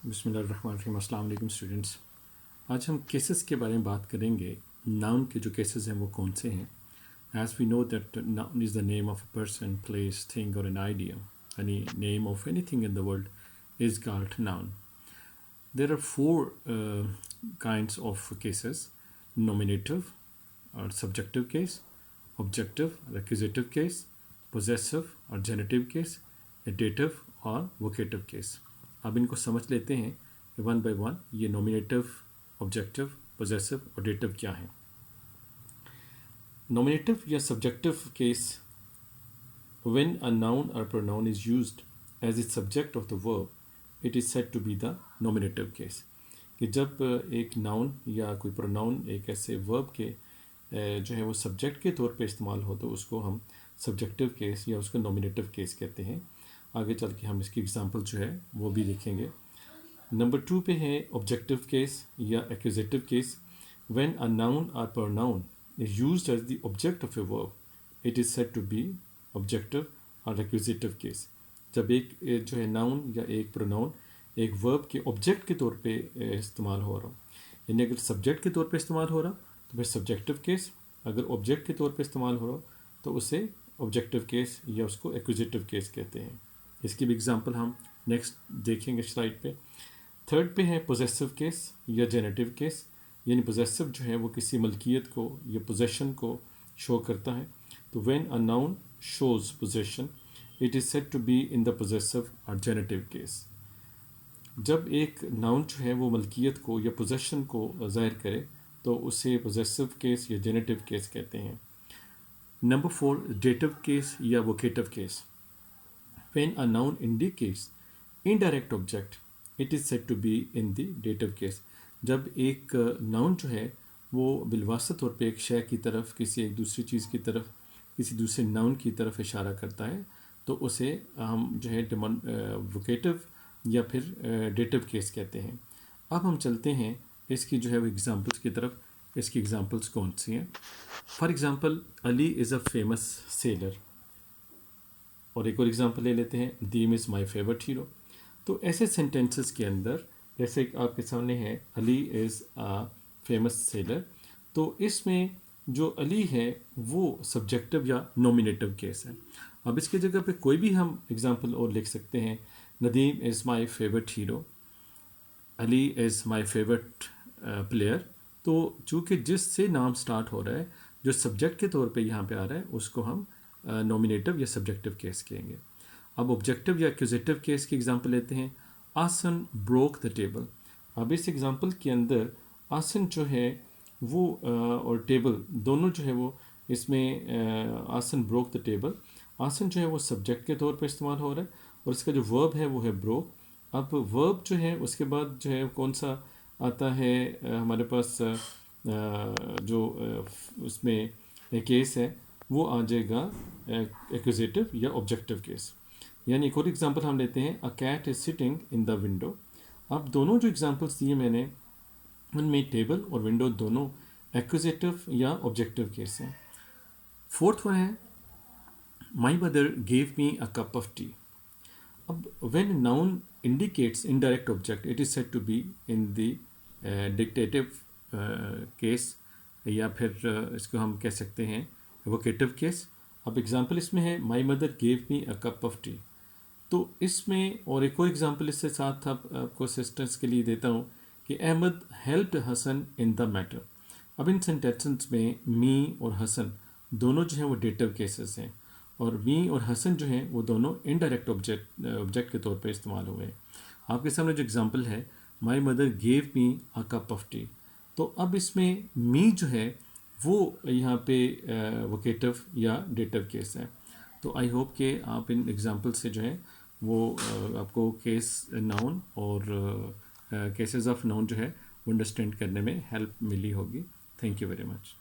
बिस्मिल्लाहिर्रहमानिर्रहीम। अस्सलाम वालेकुम स्टूडेंट्स। आज हम केसेस के बारे में बात करेंगे। नाउन के जो केसेस हैं वो कौन से हैं। As we know that noun is the name of a person, place, thing और an idea. Any name of anything in the world is called noun. There are four kinds of cases: nominative or subjective case, objective or accusative case, possessive or genitive case, dative और vocative case. अब इनको समझ लेते हैं कि one by one ये nominative, objective, possessive और dative क्या है। नॉमिनेटिव या subjective case, when a noun or pronoun is used as its subject of the verb, it is said to be the nominative case. कि जब एक noun या कोई प्रोनाउन एक ऐसे वर्ब के जो है वो सब्जेक्ट के तौर पे इस्तेमाल हो तो उसको हम सब्जेक्टिव केस या उसको नॉमिनेटिव केस कहते हैं। आगे चल के हम इसकी एग्जांपल जो है वो भी देखेंगे। नंबर 2 पे है ऑब्जेक्टिव केस या accusative case. When a noun और pronoun is used as the object of a verb, it is said to be objective और एक्यूजेटिव केस। जब एक जो है नाउन या एक प्रोनाउन एक वर्ब के ऑब्जेक्ट के तौर पे इस्तेमाल हो रहा हो, यानी अगर सब्जेक्ट के तौर पे इस्तेमाल हो रहा तो फिर सब्जेक्टिव केस, अगर ऑब्जेक्ट के तौर पे इस्तेमाल हो रहा तो उसे ऑब्जेक्टिव केस या उसको एक्यूजेटिव केस कहते हैं। इसकी भी एग्जांपल हम नेक्स्ट देखेंगे स्लाइड पे। थर्ड पे है पोजेसिव केस या जेनेटिव केस, यानी पोजेसिव जो है वो किसी मलकियत को या पोजेशन को शो करता है। तो when a noun shows possession, it is said to be in the possessive और जेनेटिव केस। जब एक नाउन जो है वो मलकियत को या पोजेशन को ज़ाहिर करे तो उसे पोजेसिव केस या जेनेटिव केस कहते हैं। नंबर 4 डेटिव केस या vocative case. When a noun indicates indirect object, it is said to be in the dative case. जब एक नाउन जो है वो बिलवास्ता तौर पे एक शय की तरफ, किसी एक दूसरी चीज़ की तरफ, किसी दूसरे नाउन की तरफ इशारा करता है तो उसे हम जो है वोकेटिव या फिर डेटिव केस कहते हैं। अब हम चलते हैं इसकी जो है वो एग्जांपल्स की तरफ। इसकी एग्जांपल्स कौन सी हैं। For example, Ali is a famous seller. और एक और एग्जांपल ले लेते हैं, दीम इज़ माई फेवरेट हीरो। तो ऐसे सेंटेंसेस के अंदर जैसे आपके सामने है Ali is a famous seller, तो इसमें जो अली है वो सब्जेक्टिव या नॉमिनेटिव केस है। अब इसकी जगह पे कोई भी हम एग्जांपल और लिख सकते हैं, Nadeem is my favourite hero, Ali is my favourite player. तो चूँकि जिससे नाम स्टार्ट हो रहा है, जो सब्जेक्ट के तौर पे यहाँ पे आ रहा है, उसको हम नॉमिनेटिव या सब्जेक्टिव केस कहेंगे। अब ऑब्जेक्टिव या एक्यूजेटिव केस की एग्जांपल लेते हैं, आसन ब्रोक द टेबल। अब इस एग्जांपल के अंदर आसन जो है वो और टेबल दोनों जो है वो इसमें आसन ब्रोक द टेबल, आसन जो है वो सब्जेक्ट के तौर पे इस्तेमाल हो रहा है और इसका जो वर्ब है वो है ब्रोक। अब वर्ब जो है उसके बाद जो है कौन सा आता है हमारे पास जो उसमें केस है वो आ जाएगा एक्यूजेटिव या ऑब्जेक्टिव केस। यानी एक और एग्जांपल हम लेते हैं, a cat is sitting in the window. अब दोनों जो एग्जांपल्स दिए मैंने उनमें टेबल और विंडो दोनों एक्यूजेटिव या ऑब्जेक्टिव केस हैं। फोर्थ वन है, my mother gave me a cup of tea. अब when noun indicates indirect object, it is said to be in the डिक्टेटिव केस या फिर इसको हम कह सकते हैं वोकेटिव केस। अब एग्जांपल इसमें है, my mother gave me a cup of T. तो इसमें और एक और एग्जांपल इससे साथ आपको असिस्टेंस के लिए देता हूँ कि Ahmad helped Hasan in the matter. अब इन सेंटेंसेस में मी और हसन दोनों जो हैं वो डेटिव केसेस हैं और मी और हसन जो हैं वो दोनों इनडायरेक्ट ऑब्जेक्ट के तौर पे इस्तेमाल हुए हैं। आपके सामने जो एग्जांपल है, my mother gave me a cup of T, तो अब इसमें मी जो है वो यहाँ पे वोकेटिव या डेटिव केस है। तो आई होप कि आप इन एग्जांपल से जो है वो आपको केस नाउन और केसेस ऑफ नाउन जो है वो अंडरस्टैंड करने में हेल्प मिली होगी। Thank you very much.